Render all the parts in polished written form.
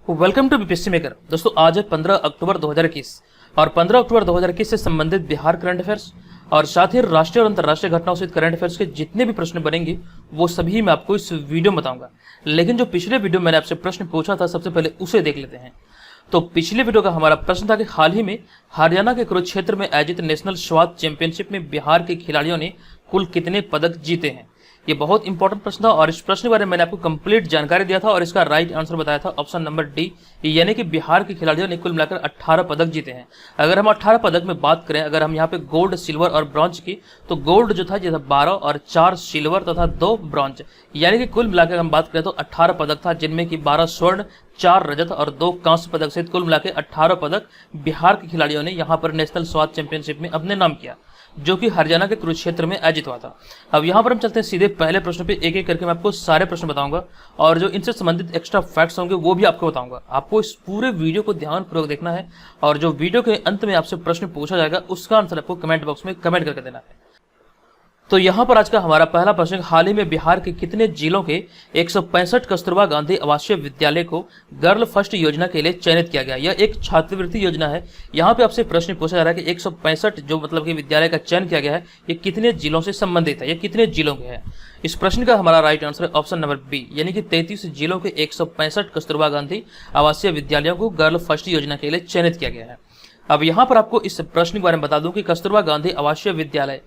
Welcome to BPSC maker. दोस्तों आज है 15 अक्टूबर 2021 और 15 अक्टूबर 2021 से संबंधित बिहार करंट अफेयर्स और साथ ही राष्ट्रीय और अंतर्राष्ट्रीय घटनाओं से करंट अफेयर्स के जितने भी प्रश्न बनेंगे वो सभी मैं आपको इस वीडियो में बताऊंगा। लेकिन जो पिछले वीडियो मैंने आपसे प्रश्न पूछा था सबसे पहले उसे देख लेते हैं। तो पिछले वीडियो का हमारा प्रश्न था कि हाल ही में हरियाणा के कुरुक्षेत्र में आयोजित नेशनल स्वाद चैंपियनशिप में बिहार के खिलाड़ियों ने कुल कितने पदक जीते हैं। ये बहुत इंपॉर्टेंट प्रश्न था और इस प्रश्न के बारे में मैंने आपको कंप्लीट जानकारी दिया था और इसका राइट आंसर बताया था ऑप्शन नंबर डी, यानी कि बिहार के खिलाड़ियों ने कुल मिलाकर 18 पदक जीते हैं। अगर हम 18 पदक में बात करें, अगर हम यहाँ पे गोल्ड, सिल्वर और ब्रॉन्ज की, तो गोल्ड जो था ये था 12 और 4 सिल्वर तथा 2 ब्रॉन्ज, यानी कि कुल मिलाकर हम बात करें तो 18 पदक था, जिनमें कि 12 स्वर्ण, 4 रजत और 2 कांस्य पदक सहित कुल मिलाकर 18 पदक बिहार के खिलाड़ियों ने यहाँ पर नेशनल स्वाद चैंपियनशिप में अपने नाम किया, जो कि हरियाणा के कुरुक्षेत्र में आयोजित हुआ था। अब यहाँ पर हम चलते हैं सीधे पहले प्रश्न पे, एक एक करके मैं आपको सारे प्रश्न बताऊंगा और जो इनसे संबंधित एक्स्ट्रा फैक्ट्स होंगे वो भी आपको बताऊंगा। आपको इस पूरे वीडियो को ध्यानपूर्वक देखना है और जो वीडियो के अंत में आपसे प्रश्न पूछा जाएगा उसका आंसर आपको कमेंट बॉक्स में कमेंट करके देना है। तो यहाँ पर आज का हमारा पहला प्रश्न, हाल ही में बिहार के कितने जिलों के 165 कस्तूरबा गांधी आवासीय विद्यालय को गर्ल फर्स्ट योजना के लिए चयनित किया गया। यह एक छात्रवृत्ति योजना है। यहाँ पे आपसे प्रश्न पूछा जा रहा है कि 165 जो मतलब कि विद्यालय का चयन किया गया है, ये कितने जिलों से संबंधित है, ये कितने जिलों के है। इस प्रश्न का हमारा राइट आंसर है ऑप्शन नंबर बी, यानी कि 33 जिलों के 165 कस्तूरबा गांधी आवासीय विद्यालयों को गर्ल फर्स्ट योजना के लिए चयनित किया गया है। अब यहाँ पर आपको इस प्रश्न के बारे में बता दूं कि कस्तूरबा गांधी आवासीय विद्यालय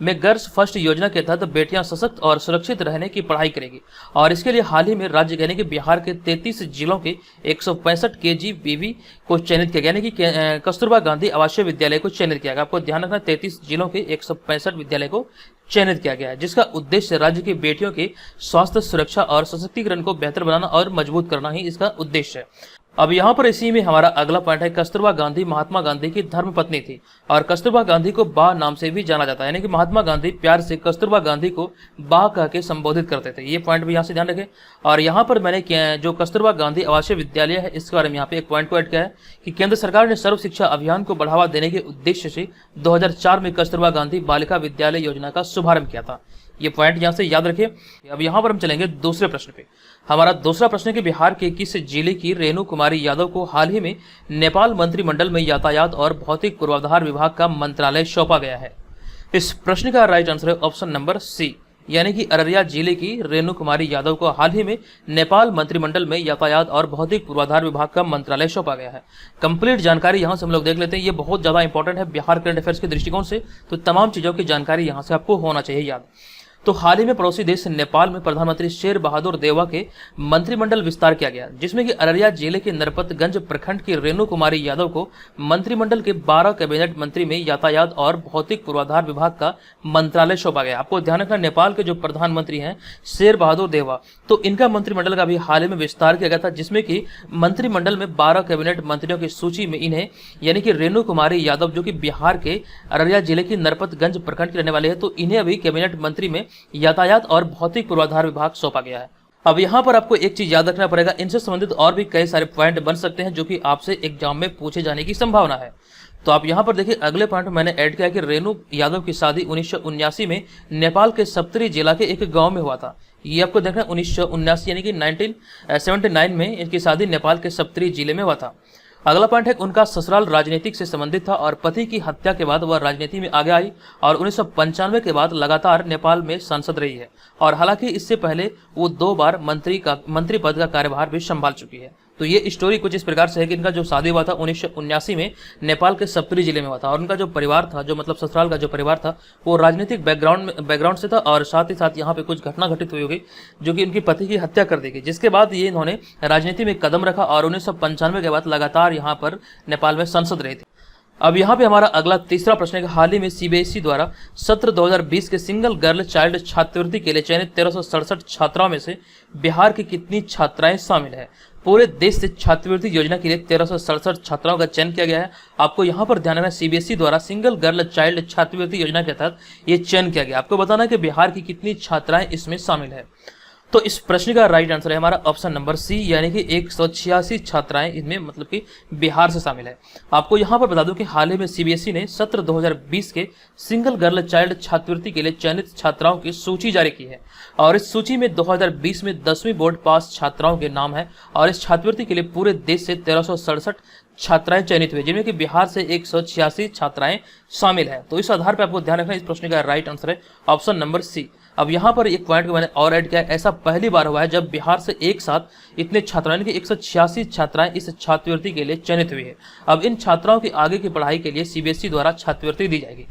में गर्ल्स फर्स्ट योजना के तहत बेटियां सशक्त और सुरक्षित रहने की पढ़ाई करेगी और इसके लिए हाल ही में राज्य यानी कि बिहार के 33 जिलों के 165 KGBV को चयनित किया गया, यानी कि कस्तूरबा गांधी आवासीय विद्यालय को चयनित किया गया। आपको ध्यान रखना 33 जिलों के 165 विद्यालय को चयनित किया गया है, जिसका उद्देश्य राज्य की बेटियों के स्वास्थ्य, सुरक्षा और सशक्तिकरण को बेहतर बनाना और मजबूत करना ही इसका उद्देश्य है। अब यहाँ पर इसी में हमारा अगला पॉइंट है, कस्तूरबा गांधी महात्मा गांधी की धर्मपत्नी थी और कस्तूरबा गांधी को बा नाम से भी जाना जाता है, यानी कि महात्मा गांधी प्यार से कस्तूरबा गांधी को बा कह के संबोधित करते थे। ये पॉइंट भी यहाँ से ध्यान रखें। और यहाँ पर मैंने जो कस्तूरबा गांधी आवासीय विद्यालय है इसके बारे में यहाँ पे एक पॉइंट को ऐड किया है कि केंद्र सरकार ने सर्व शिक्षा अभियान को बढ़ावा देने के उद्देश्य से 2004 में कस्तूरबा गांधी बालिका विद्यालय योजना का शुभारंभ किया था। ये पॉइंट यहाँ से याद रखिए। अब यहाँ पर हम चलेंगे दूसरे प्रश्न पे। हमारा दूसरा प्रश्न है कि बिहार के किस जिले की रेणु कुमारी यादव को हाल ही में नेपाल मंत्रिमंडल में यातायात और भौतिक पूर्वाधार विभाग का मंत्रालय सौंपा गया है। इस प्रश्न का राइट आंसर है ऑप्शन नंबर सी, यानी कि अररिया जिले की रेणु कुमारी यादव को हाल ही में नेपाल मंत्रिमंडल में यातायात और भौतिक पूर्वाधार विभाग का मंत्रालय सौंपा गया है। कंप्लीट जानकारी यहाँ से हम लोग देख लेते हैं। ये बहुत ज्यादा इंपॉर्टेंट है बिहार करंट अफेयर्स के दृष्टिकोण से, तो तमाम चीजों की जानकारी यहाँ से आपको होना चाहिए याद। तो हाल ही में पड़ोसी देश नेपाल में प्रधानमंत्री शेर बहादुर देवा के मंत्रिमंडल विस्तार किया गया, जिसमें कि अररिया जिले के नरपतगंज प्रखंड की रेणु कुमारी यादव को मंत्रिमंडल के 12 कैबिनेट मंत्री में यातायात और भौतिक पूर्वाधार विभाग का मंत्रालय सौंपा गया। आपको ध्यान रखना, नेपाल के जो प्रधानमंत्री हैं शेर बहादुर देवा, तो इनका मंत्रिमंडल का भी हाल ही में विस्तार किया गया था, जिसमें कि मंत्रिमंडल में 12 कैबिनेट मंत्रियों की सूची में इन्हें यानी कि रेणु कुमारी यादव जो कि बिहार के अररिया जिले की नरपतगंज प्रखंड के रहने वाले हैं, तो इन्हें अभी कैबिनेट मंत्री में यातायात और भौतिक पूर्वाधार विभाग सौंपा गया है। अब यहाँ पर आपको एक चीज याद रखना पड़ेगा, इनसे संबंधित और भी कई सारे पॉइंट बन सकते हैं जो कि आपसे एग्जाम में पूछे जाने की संभावना है। तो आप यहाँ पर देखिए, अगले पॉइंट में मैंने ऐड किया कि रेणु यादव की शादी 1979 में नेपाल के सप्तरी जिला के एक गांव में हुआ था। ये आपको देखना 1979 यानी कि 1979 में इनकी शादी नेपाल के सप्तरी जिले में हुआ था। अगला पॉइंट है, उनका ससुराल राजनीतिक से संबंधित था और पति की हत्या के बाद वह राजनीति में आगे आई और 1995 के बाद लगातार नेपाल में सांसद रही है और हालांकि इससे पहले वो 2 बार मंत्री पद का कार्यभार भी संभाल चुकी है। तो ये स्टोरी कुछ इस प्रकार से है कि इनका जो शादी हुआ था 1979 में नेपाल के सप्तरी जिले में हुआ था और उनका जो परिवार था, जो मतलब ससुराल का जो परिवार था, वो राजनीतिक बैकग्राउंड से था और साथ ही साथ यहाँ पे कुछ घटना घटित हुई होगी जो कि उनके पति की हत्या कर दी गई, जिसके बाद ये इन्होंने राजनीति में कदम रखा और 1995 के बाद लगातार यहाँ पर नेपाल में सांसद रहे थे। अब यहाँ पे हमारा अगला तीसरा प्रश्न है कि हाल ही में सीबीएसई द्वारा सत्र 2020 के सिंगल गर्ल चाइल्ड छात्रवृत्ति के लिए चयनित 1367 छात्राओं में से बिहार की कितनी छात्राएं शामिल है। पूरे देश से छात्रवृत्ति योजना के लिए 1367 छात्राओं का चयन किया गया है। आपको यहाँ पर ध्यान रखना, सीबीएसई द्वारा सिंगल गर्ल चाइल्ड छात्रवृत्ति योजना के तहत ये चयन किया गया। आपको बताना है कि बिहार की कितनी छात्राएं इसमें शामिल है। तो इस प्रश्न का राइट आंसर है हमारा ऑप्शन नंबर सी, यानी कि 186 छात्राएं इनमें मतलब कि बिहार से शामिल है। आपको यहाँ पर बता दूं कि हाल ही में सीबीएसई ने सत्र 2020 के सिंगल गर्ल चाइल्ड छात्रवृत्ति के लिए चयनित छात्राओं की सूची जारी की है और इस सूची में 2020 में 10वीं बोर्ड पास छात्राओं के नाम है और इस छात्रवृत्ति के लिए पूरे देश से 1367 छात्राएं चयनित हुई, जिनमें कि बिहार से 186 छात्राएं शामिल है। तो इस आधार पर आपको ध्यान रखना, इस प्रश्न का राइट आंसर है ऑप्शन नंबर सी। अब यहाँ पर एक पॉइंट को मैंने और ऐड किया है, ऐसा पहली बार हुआ है जब बिहार से एक साथ इतने छात्राएं यानी कि 186 छात्राएं इस छात्रवृत्ति के लिए चयनित हुई है। अब इन छात्राओं की आगे की पढ़ाई के लिए सीबीएसई द्वारा छात्रवृत्ति दी जाएगी।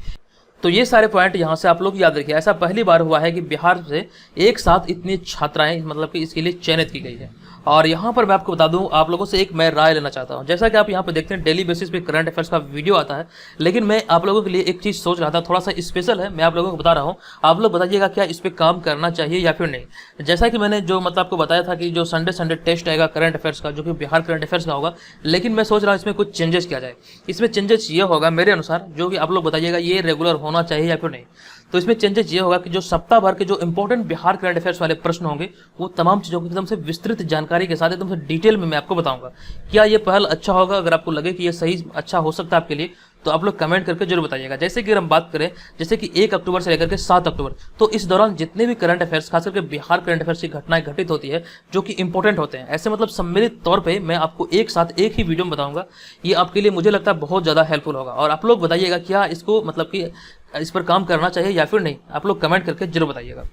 तो ये सारे पॉइंट यहाँ से आप लोग याद रखिए, ऐसा पहली बार हुआ है कि बिहार से एक साथ इतनी छात्राएं मतलब कि इसके लिए चयनित की गई है। और यहाँ पर मैं आपको बता दूं, आप लोगों से एक मैं राय लेना चाहता हूँ। जैसा कि आप यहाँ पर देखते हैं डेली बेसिस पे करंट अफेयर्स का वीडियो आता है, लेकिन मैं आप लोगों के लिए एक चीज़ सोच रहा था, थोड़ा सा स्पेशल है, मैं आप लोगों को बता रहा हूँ। आप लोग बताइएगा क्या इस पर काम करना चाहिए या फिर नहीं। जैसा कि मैंने जो मतलब आपको बताया था कि जो संडे टेस्ट आएगा करंट अफेयर्स का, जो कि बिहार करंट अफेयर्स का होगा, लेकिन मैं सोच रहा हूँ इसमें कुछ चेंजेस किया जाए। इसमें चेंजेस ये होगा मेरे अनुसार, जो कि आप लोग बताइएगा ये रेगुलर होना चाहिए या फिर नहीं। तो इसमें चेंजेस ये होगा कि जो सप्ताह भर के जो इंपॉर्टेंट बिहार करंट अफेयर्स वाले प्रश्न होंगे, वो तमाम चीज़ों की एकदम से विस्तृत जानकारी के साथ एकदम से डिटेल में मैं आपको बताऊंगा। क्या ये पहल अच्छा होगा? अगर आपको लगे कि ये सही अच्छा हो सकता है आपके लिए, तो आप लोग कमेंट करके जरूर बताइएगा। जैसे कि अगर हम बात करें, जैसे कि 1 अक्टूबर से लेकर के 7 अक्टूबर, तो इस दौरान जितने भी करंट अफेयर्स, खास करके बिहार करंट अफेयर्स की घटनाएं घटित होती है जो कि इंपॉर्टेंट होते हैं, ऐसे मतलब सम्मिलित तौर पे मैं आपको एक साथ एक ही वीडियो में बताऊंगा। ये आपके लिए मुझे लगता है बहुत ज़्यादा हेल्पफुल होगा। और आप लोग बताइएगा क्या इसको मतलब कि इस पर काम करना चाहिए या फिर नहीं, आप लोग कमेंट करके जरूर बताइएगा।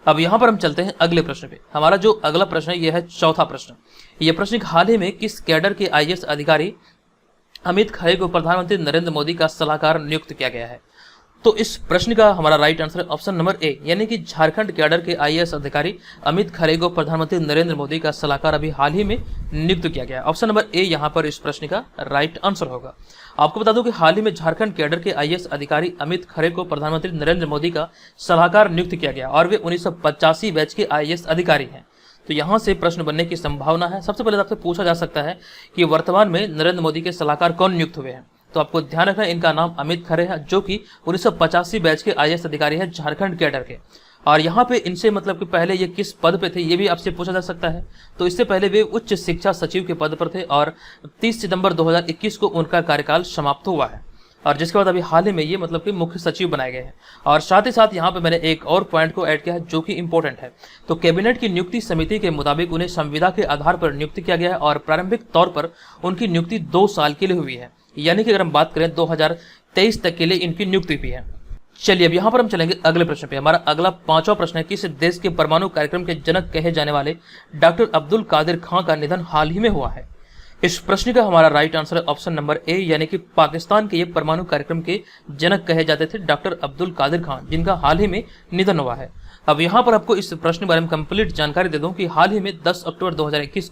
अब यहाँ पर हम चलते हैं अगले प्रश्न पे। हमारा जो अगला प्रश्न है, यह है चौथा प्रश्न। यह प्रश्न हाल ही में किस कैडर के आईएएस अधिकारी अमित खरे को प्रधानमंत्री नरेंद्र मोदी का सलाहकार नियुक्त किया गया है? तो इस प्रश्न का हमारा राइट आंसर है ऑप्शन नंबर ए, यानी कि झारखंड कैडर के आईएएस अधिकारी अमित खरे को प्रधानमंत्री नरेंद्र मोदी का सलाहकार अभी हाल ही में नियुक्त किया गया है। ऑप्शन नंबर ए यहाँ पर इस प्रश्न का राइट आंसर होगा। आपको बता दूं कि हाल ही में झारखंड कैडर के आईएएस अधिकारी अमित खरे को प्रधानमंत्री नरेंद्र मोदी का सलाहकार नियुक्त किया गया और वे 1985 बैच के आईएएस अधिकारी हैं। तो यहाँ से प्रश्न बनने की संभावना है। सबसे पहले आपसे पूछा जा सकता है कि वर्तमान में नरेंद्र मोदी के सलाहकार कौन नियुक्त हुए हैं? तो आपको ध्यान रखना, इनका नाम अमित खरे है, जो कि 1985 बैच के आईएएस अधिकारी है झारखंड कैडर के। और यहाँ पे इनसे मतलब कि पहले ये किस पद पे थे, ये भी आपसे पूछा जा सकता है। तो इससे पहले वे उच्च शिक्षा सचिव के पद पर थे और 30 सितंबर 2021 को उनका कार्यकाल समाप्त हुआ है, और जिसके बाद अभी हाल ही में ये मतलब कि मुख्य सचिव बनाए गए हैं। और साथ ही साथ यहाँ पे मैंने एक और पॉइंट को ऐड किया है जो कि इंपॉर्टेंट है। तो कैबिनेट की नियुक्ति समिति के मुताबिक उन्हें संविदा के आधार पर नियुक्त किया गया है और प्रारंभिक तौर पर उनकी नियुक्ति 2 साल के लिए हुई है, यानी कि अगर हम बात करें 2023 तक के लिए इनकी नियुक्ति हुई है। चलिए अब यहाँ पर हम चलेंगे अगले प्रश्न पे। हमारा अगला 5वां प्रश्न है, किस देश के परमाणु कार्यक्रम के जनक कहे जाने वाले डॉक्टर अब्दुल कादिर खां का निधन हाल ही में हुआ है? इस प्रश्न का हमारा राइट आंसर है ऑप्शन नंबर ए, यानी कि पाकिस्तान के ये परमाणु कार्यक्रम के जनक कहे जाते थे डॉक्टर अब्दुल कादिर खां, जिनका हाल ही में निधन हुआ है। अब यहाँ पर आपको इस प्रश्न के बारे में कंप्लीट जानकारी दे दूं कि हाल ही में 10 अक्टूबर 2021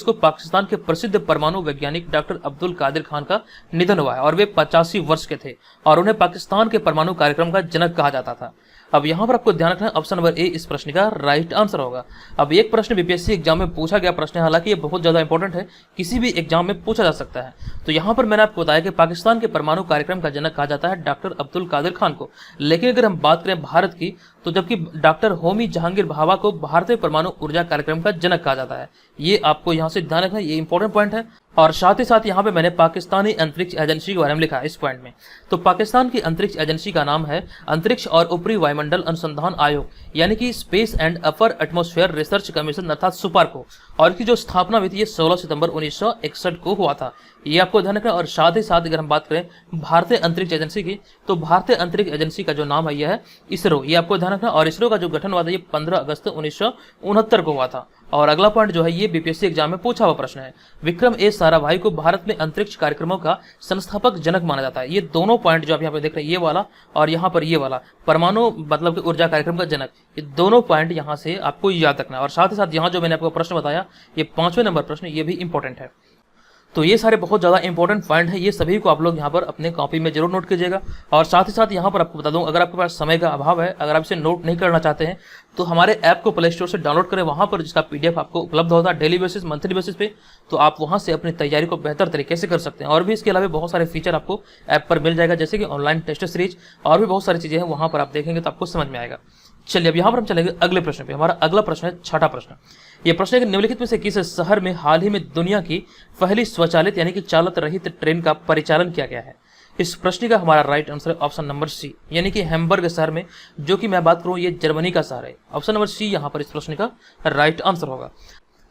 को पाकिस्तान के प्रसिद्ध परमाणु वैज्ञानिक डॉक्टर अब्दुल कादिर खान का निधन हुआ है और वे 85 वर्ष के थे और उन्हें पाकिस्तान के परमाणु कार्यक्रम का जनक कहा जाता था। अब यहाँ पर आपको ध्यान रखना है, ऑप्शन नंबर ए इस प्रश्न का राइट आंसर होगा। अब एक प्रश्न बीपीएससी एग्जाम में पूछा गया प्रश्न है, हालांकि ये बहुत ज्यादा इंपॉर्टेंट है, किसी भी एग्जाम में पूछा जा सकता है। तो यहाँ पर मैंने आपको बताया कि पाकिस्तान के परमाणु कार्यक्रम का जनक कहा जाता है डॉक्टर अब्दुल कादिर खान को, लेकिन अगर हम बात करें भारत की, तो जबकि डॉक्टर होमी जहांगीर भाभा को भारतीय परमाणु ऊर्जा कार्यक्रम का जनक कहा जाता है। ये आपको यहाँ से ध्यान रखना, ये इंपॉर्टेंट पॉइंट है। और साथ ही साथ यहाँ पे मैंने पाकिस्तानी अंतरिक्ष एजेंसी के बारे में लिखा है इस पॉइंट में। तो पाकिस्तान की अंतरिक्ष एजेंसी का नाम है अंतरिक्ष और ऊपरी वायुमंडल अनुसंधान आयोग, यानी कि space and upper atmosphere research commission अर्थात सुपारको, और इसकी जो स्थापना हुई थी ये 16 सितंबर 1961 को हुआ था। ये आपको ध्यान रखना। और साथ ही साथ अगर हम बात करें भारतीय अंतरिक्ष एजेंसी की, तो भारतीय अंतरिक्ष एजेंसी का जो नाम है यह है इसरो, ये आपको ध्यान रखना। और इसरो का जो गठन हुआ था ये 15 अगस्त 1969 को हुआ था। और अगला पॉइंट जो है ये बीपीएससी एग्जाम में पूछा हुआ प्रश्न है, विक्रम ए साराभाई को भारत में अंतरिक्ष कार्यक्रमों का संस्थापक जनक माना जाता है। ये दोनों पॉइंट जो आप यहाँ पे देख रहे हैं, ये वाला और यहाँ पर ये वाला परमाणु मतलब कि ऊर्जा कार्यक्रम का जनक, ये दोनों पॉइंट यहाँ से आपको याद रखना है। और साथ ही साथ यहाँ जो मैंने आपको प्रश्न बताया, ये 5वें नंबर प्रश्न, ये भी इंपॉर्टेंट है। तो ये सारे बहुत ज़्यादा इंपॉर्टेंट पॉइंट है, ये सभी को आप लोग यहाँ पर अपने कॉपी में जरूर नोट कीजिएगा। और साथ ही साथ यहाँ पर आपको बता दूं, अगर आपके पास समय का अभाव है, अगर आप इसे नोट नहीं करना चाहते हैं, तो हमारे ऐप को प्ले स्टोर से डाउनलोड करें, वहाँ पर जिसका पीडीएफ आपको उपलब्ध होता है डेली बेसिस, मंथली बेसिस पे, तो आप वहाँ से अपनी तैयारी को बेहतर तरीके से कर सकते हैं। और भी इसके अलावा बहुत सारे फीचर आपको ऐप पर मिल जाएगा, जैसे कि ऑनलाइन टेस्ट सीरीज और भी बहुत सारी चीज़ें हैं, वहाँ पर आप देखेंगे तो आपको समझ में आएगा। चलिए अब यहाँ पर हम चलेंगे अगले प्रश्न पे। हमारा अगला प्रश्न है छठा प्रश्न। ये प्रश्न है कि निम्नलिखित में से किस शहर में हाल ही में दुनिया की पहली स्वचालित यानी कि चालक रहित ट्रेन का परिचालन किया गया है। इस प्रश्न का हमारा राइट आंसर है ऑप्शन नंबर सी, यानी कि हैम्बर्ग शहर में, जो कि मैं बात करूं ये जर्मनी का शहर है। ऑप्शन नंबर सी यहाँ पर इस प्रश्न का राइट आंसर होगा।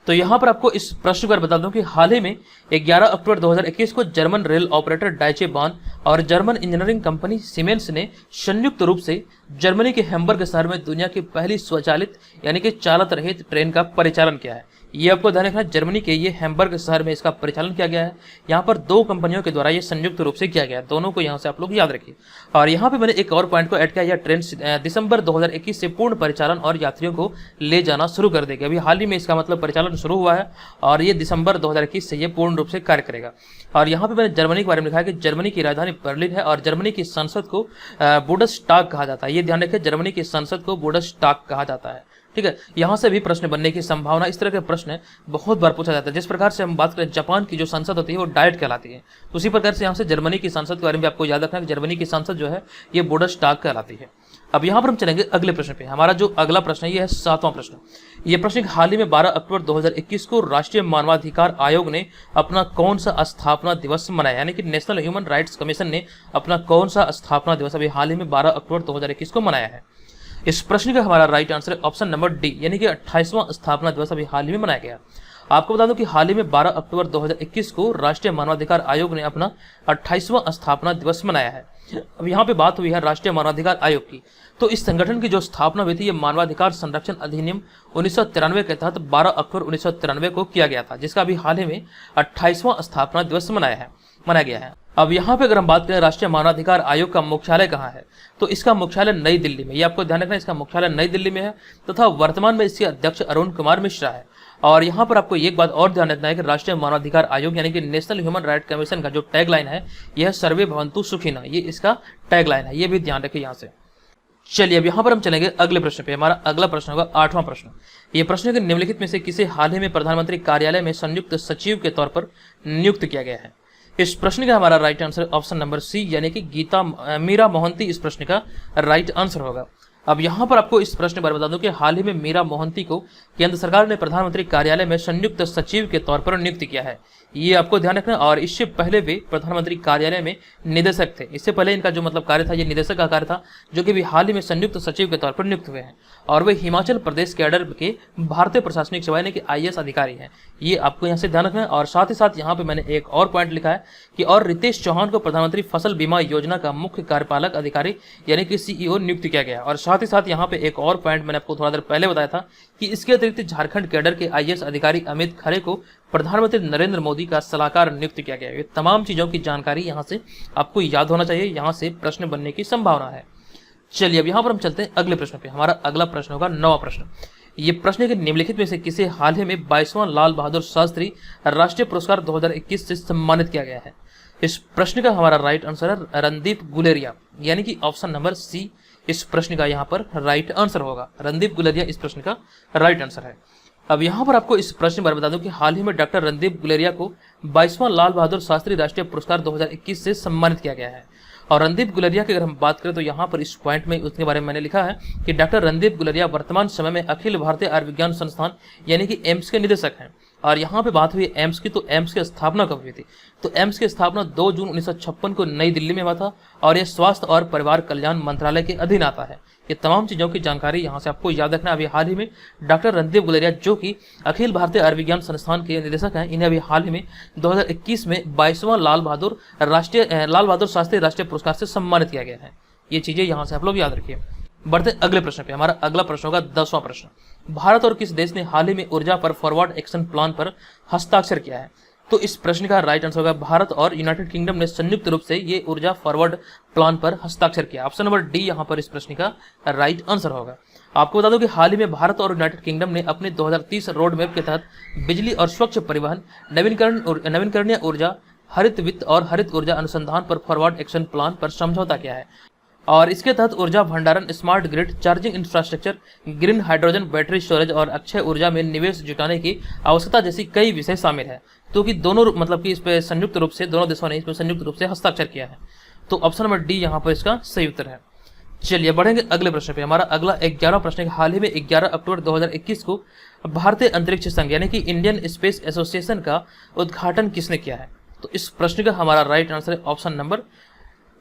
तो यहाँ पर आपको इस प्रश्न पर बता दूं कि हाल ही में 11 अक्टूबर 2021 को जर्मन रेल ऑपरेटर डाइचे बान और जर्मन इंजीनियरिंग कंपनी सीमेंस ने संयुक्त रूप से जर्मनी के हैम्बर्ग शहर में दुनिया की पहली स्वचालित यानी कि चालक रहित ट्रेन का परिचालन किया है। ये आपको ध्यान रखना, जर्मनी के ये हैम्बर्ग शहर में इसका परिचालन किया गया है। यहाँ पर 2 कंपनियों के द्वारा ये संयुक्त रूप से किया गया है, दोनों को यहाँ से आप लोग याद रखिए। और यहाँ पे मैंने एक और पॉइंट को ऐड किया, यह ट्रेन दिसंबर 2021 से पूर्ण परिचालन और यात्रियों को ले जाना शुरू कर देगी। अभी हाल ही में इसका मतलब परिचालन शुरू हुआ है और ये दिसंबर 2021 से ये पूर्ण रूप से कार्य करेगा। और यहाँ पे मैंने जर्मनी के बारे में लिखा है कि जर्मनी की राजधानी बर्लिन है और जर्मनी की संसद को बुंडसटाग कहा जाता है। ये ध्यान रखें, जर्मनी की संसद को बुंडसटाग कहा जाता है। ठीक है, यहाँ से भी प्रश्न बनने की संभावना, इस तरह के प्रश्न बहुत बार पूछा जाता है। जिस प्रकार से हम बात करें जापान की जो संसद होती है वो डायट कहलाती है, उसी प्रकार से यहाँ से जर्मनी की संसद के बारे में आपको याद रखना है कि जर्मनी की संसद जो है ये बुंडसटाग कहलाती है। अब यहाँ पर हम चलेंगे अगले प्रश्न पे। हमारा जो अगला प्रश्न है ये है 7वां प्रश्न। ये प्रश्न हाल ही में 12 अक्टूबर 2021 को राष्ट्रीय मानवाधिकार आयोग ने अपना कौन सा स्थापना दिवस मनाया, यानी कि नेशनल ह्यूमन राइट्स कमीशन ने अपना कौन सा स्थापना दिवस अभी हाल ही में 12 अक्टूबर 2021 को मनाया है। इस प्रश्न का हमारा राइट आंसर है ऑप्शन नंबर डी, यानी कि 28वां स्थापना दिवस अभी हाल ही में मनाया गया। आपको बता दूं कि हाल ही में 12 अक्टूबर 2021 को राष्ट्रीय मानवाधिकार आयोग ने अपना 28वां स्थापना दिवस मनाया है। अब यहाँ पे बात हुई है राष्ट्रीय मानवाधिकार आयोग की, तो इस संगठन की जो स्थापना हुई थी ये मानवाधिकार संरक्षण अधिनियम 1993 के तहत 12 अक्टूबर 1993 को किया गया था, जिसका अभी हाल ही में 28वां स्थापना दिवस मनाया गया है। अब यहाँ पे अगर हम बात करें राष्ट्रीय मानवाधिकार आयोग का मुख्यालय कहाँ है, तो इसका मुख्यालय नई दिल्ली में, ये आपको ध्यान रखना, इसका मुख्यालय नई दिल्ली में है तथा वर्तमान में इसके अध्यक्ष अरुण कुमार मिश्रा है। और यहाँ पर आपको एक बात और ध्यान रखना है कि राष्ट्रीय मानवाधिकार आयोग यानी कि नेशनल ह्यूमन राइट कमीशन का जो टैगलाइन है यह सर्वे भवन्तु सुखिनः, ये इसका टैगलाइन है, ये भी ध्यान रखिए यहाँ से। चलिए अब यहाँ पर हम चलेंगे अगले प्रश्न पे। हमारा अगला प्रश्न होगा 8वां प्रश्न। ये प्रश्न है कि निम्नलिखित में से किसे हाल ही में प्रधानमंत्री कार्यालय में संयुक्त सचिव के तौर पर नियुक्त किया गया है। इस प्रश्न का हमारा right answer option number C, यानी कि मीरा मोहंती इस प्रश्न का राइट आंसर होगा। अब यहाँ पर आपको इस प्रश्न पर बता दूं कि हाल ही में मीरा मोहंती को केंद्र सरकार ने प्रधानमंत्री कार्यालय में संयुक्त सचिव के तौर पर नियुक्त किया है, ये आपको ध्यान रखना। और इससे पहले वे प्रधानमंत्री कार्यालय में निदेशक थे, इससे पहले इनका जो मतलब कार्य था ये निदेशक का कार्य था, जो कि भी हाल ही में संयुक्त सचिव के तौर पर नियुक्त हुए हैं। और वे हिमाचल प्रदेश कैडर के भारतीय प्रशासनिक सेवा यानी कि IAS अधिकारी हैं, ये आपको यहाँ से ध्यान रखना है। और साथ ही साथ यहाँ पे मैंने एक और पॉइंट लिखा है कि और रितेश चौहान को प्रधानमंत्री फसल बीमा योजना का मुख्य कार्यपालक अधिकारी यानी कि CEO नियुक्त किया गया। और साथ ही साथ यहाँ पे एक और पॉइंट मैंने आपको थोड़ा देर पहले बताया था कि इसके अतिरिक्त झारखंड कैडर के IAS अधिकारी अमित खरे को प्रधानमंत्री नरेंद्र मोदी का सलाहकार नियुक्त किया गया। ये तमाम चीजों की जानकारी यहाँ से आपको याद होना चाहिए, यहाँ से प्रश्न बनने की संभावना है। चलिए अब यहाँ पर हम चलते हैं अगले प्रश्न पे। हमारा अगला प्रश्न होगा 9वां प्रश्न। ये प्रश्न है कि निम्नलिखित में से किसे हाल ही में 22वां लाल बहादुर शास्त्री राष्ट्रीय पुरस्कार 2021 से सम्मानित किया गया है। इस प्रश्न का हमारा राइट आंसर है रणदीप गुलेरिया, यानी कि ऑप्शन नंबर सी इस प्रश्न का यहाँ पर राइट आंसर होगा। रणदीप गुलेरिया इस प्रश्न का राइट आंसर है। अब यहाँ पर आपको इस प्रश्न पर बता दूं कि हाल ही में डॉक्टर रणदीप गुलेरिया को 22वां लाल बहादुर शास्त्री राष्ट्रीय पुरस्कार 2021 से सम्मानित किया गया है। और रणदीप गुलेरिया की अगर हम बात करें तो यहाँ पर इस पॉइंट में उसके बारे में मैंने लिखा है कि डॉक्टर रणदीप गुलेरिया वर्तमान समय में अखिल भारतीय आयुर्विज्ञान संस्थान यानी कि एम्स के निदेशक हैं। और यहाँ पे बात हुई एम्स की, तो एम्स की स्थापना कब हुई थी, तो एम्स की स्थापना 2 जून 1956 को नई दिल्ली में हुआ था और यह स्वास्थ्य और परिवार कल्याण मंत्रालय के अधीन आता है। ये तमाम चीज़ों की जानकारी यहाँ से आपको याद रखना। अभी हाल ही में डॉक्टर रणदीप गुलेरिया जो कि अखिल भारतीय आयुर्विज्ञान संस्थान के निदेशक हैं, इन्हें अभी हाल ही में 2021 में 22वां लाल बहादुर शास्त्री राष्ट्रीय पुरस्कार से सम्मानित किया गया है। ये चीज़ें यहाँ से आप लोग याद रखिए। बढ़ते अगले प्रश्न पे। हमारा अगला प्रश्न होगा 10वां प्रश्न। भारत और किस देश ने हाल ही में ऊर्जा पर फॉरवर्ड एक्शन प्लान पर हस्ताक्षर किया है, तो इस प्रश्न का राइट आंसर होगा भारत और यूनाइटेड किंगडम ने संयुक्त रूप से ये ऊर्जा फॉरवर्ड प्लान पर हस्ताक्षर किया। ऑप्शन नंबर डी यहाँ पर इस प्रश्न का राइट आंसर होगा। आपको बता दूं कि हाल ही में भारत और यूनाइटेड किंगडम ने अपने 2030 रोड मैप के तहत बिजली और स्वच्छ परिवहन, नवीकरणीय ऊर्जा, हरित वित्त और हरित ऊर्जा अनुसंधान पर फॉरवर्ड एक्शन प्लान पर समझौता किया है। और इसके तहत ऊर्जा भंडारण, smart grid, charging infrastructure, green hydrogen, battery storage और अक्षय ऊर्जा में निवेश जुटाने की आवश्यकता जैसी कई विषय शामिल है। तो कि दोनों मतलब कि इस पर संयुक्त रूप से दोनों देशों ने इस पर संयुक्त रूप से हस्ताक्षर किया है। तो ऑप्शन नंबर डी यहाँ पर इसका सही उत्तर है। चलिए बढ़ेंगे अगले प्रश्न पे। हमारा अगला 11वां प्रश्न है, हाल ही में 11 अक्टूबर 2021 को भारतीय अंतरिक्ष संघ यानी कि इंडियन स्पेस एसोसिएशन का उद्घाटन किसने किया है? तो इस प्रश्न का हमारा राइट आंसर है ऑप्शन नंबर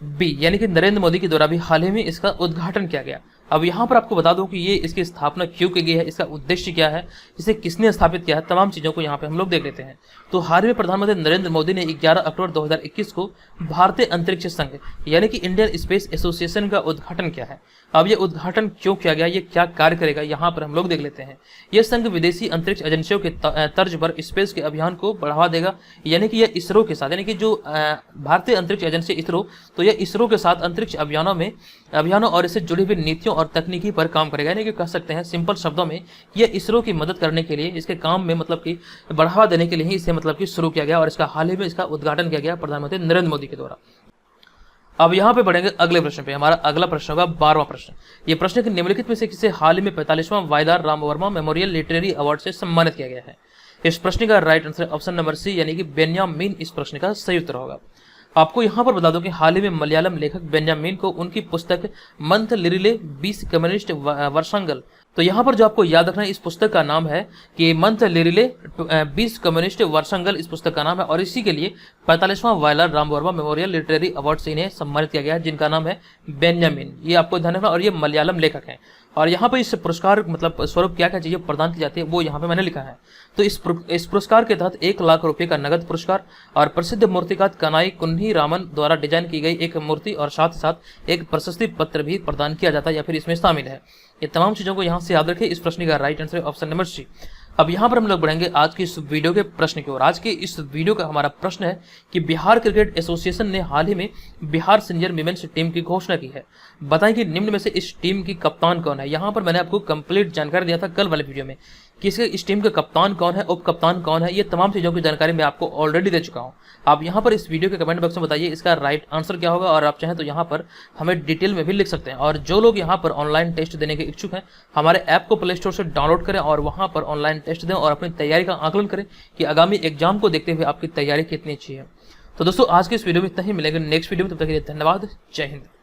बी, यानी कि नरेंद्र मोदी के द्वारा भी हाल ही में इसका उद्घाटन किया गया। अब यहाँ पर आपको बता दूं कि ये इसकी स्थापना क्यों की गई है, इसका उद्देश्य क्या है, इसे किसने स्थापित किया है, तमाम चीज़ों को यहाँ पे हम लोग देख लेते हैं। तो हाल ही में प्रधानमंत्री नरेंद्र मोदी ने 11 अक्टूबर 2021 को भारतीय अंतरिक्ष संघ यानी कि इंडियन स्पेस एसोसिएशन का उद्घाटन किया है। अब ये उद्घाटन क्यों किया गया, ये क्या कार्य करेगा, यहाँ पर हम लोग देख लेते हैं। यह संघ विदेशी अंतरिक्ष एजेंसियों के तर्ज पर स्पेस के अभियान को बढ़ावा देगा, यानी कि यह इसरो के साथ, यानी कि जो भारतीय अंतरिक्ष एजेंसी इसरो, तो यह इसरो के साथ अंतरिक्ष अभियानों और इससे जुड़ी हुई नीतियों और तकनीकी पर काम करेगा। यानी कि कह सकते हैं सिंपल शब्दों में, यह इसरो की मदद करने के लिए, इसके काम में मतलब कि बढ़ावा देने के लिए ही इसे मतलब कि शुरू किया गया और इसका हाल ही में इसका उद्घाटन किया गया प्रधानमंत्री नरेंद्र मोदी के द्वारा। अब यहाँ पे बढ़ेंगे अगले प्रश्न पे। हमारा अगला प्रश्न होगा 12वां प्रश्न। ये प्रश्न के निम्नलिखित में से किसे हाल ही में 45वां Vayalar Ram Varma memorial literary award से सम्मानित किया गया है? इस प्रश्न का right answer option number C, यानी कि बेन्यामीन इस प्रश्न का सही उत्तर होगा। आपको यहाँ पर बता दूं कि हाल ही में मलयालम लेखक बेन्यामीन को उनकी पुस्तक मंथ लिरिले 20 कम्युनिस्ट वर्षांगल, तो यहाँ पर जो आपको याद रखना है, इस पुस्तक का नाम है कि मंथ लिरिले 20 कम्युनिस्ट वर्षांगल, इस पुस्तक का नाम है और इसी के लिए 45वां Vayalar Ram Varma memorial literary award से इन्हें सम्मानित किया गया है, जिनका नाम है बेन्यामीन। ये आपको ध्यान रखना, और ये मलयालम लेखक हैं। और यहाँ पर इस पुरस्कार मतलब स्वरूप क्या क्या चीजें प्रदान की जाती है वो यहाँ पे मैंने लिखा है। तो इस पुरस्कार के तहत 1 लाख रुपए का नगद पुरस्कार और प्रसिद्ध मूर्तिकार कनाई कुन्ही रामन द्वारा डिजाइन की गई एक मूर्ति और साथ ही साथ एक प्रशस्ति पत्र भी प्रदान किया जाता है या फिर इसमें शामिल है। ये तमाम चीजों को यहाँ से याद रखें। इस प्रश्न का राइट आंसर है ऑप्शन नंबर सी। अब यहाँ पर हम लोग बढ़ेंगे आज की इस वीडियो के प्रश्न की ओर। आज के इस वीडियो का हमारा प्रश्न है कि बिहार क्रिकेट एसोसिएशन ने हाल ही में बिहार सीनियर विमेंस टीम की घोषणा की है। बताएं कि निम्न में से इस टीम की कप्तान कौन है। यहाँ पर मैंने आपको कंप्लीट जानकारी दिया था कल वाले वीडियो में कि इस टीम का कप्तान कौन है, उप कप्तान कौन है, ये तमाम चीज़ों की जानकारी मैं आपको ऑलरेडी दे चुका हूँ। आप यहाँ पर इस वीडियो के कमेंट बॉक्स में बताइए इसका राइट आंसर क्या होगा, और आप चाहें तो यहाँ पर हमें डिटेल में भी लिख सकते हैं। और जो लोग यहाँ पर ऑनलाइन टेस्ट देने के इच्छुक हैं, हमारे ऐप को प्ले स्टोर से डाउनलोड करें और वहाँ पर ऑनलाइन टेस्ट दें और अपनी तैयारी का आकलन करें कि आगामी एग्जाम को देखते हुए आपकी तैयारी कितनी अच्छी है। तो दोस्तों आज के इस वीडियो में इतना ही, मिलेंगे नेक्स्ट वीडियो में, तब तक के लिए धन्यवाद। जय हिंद।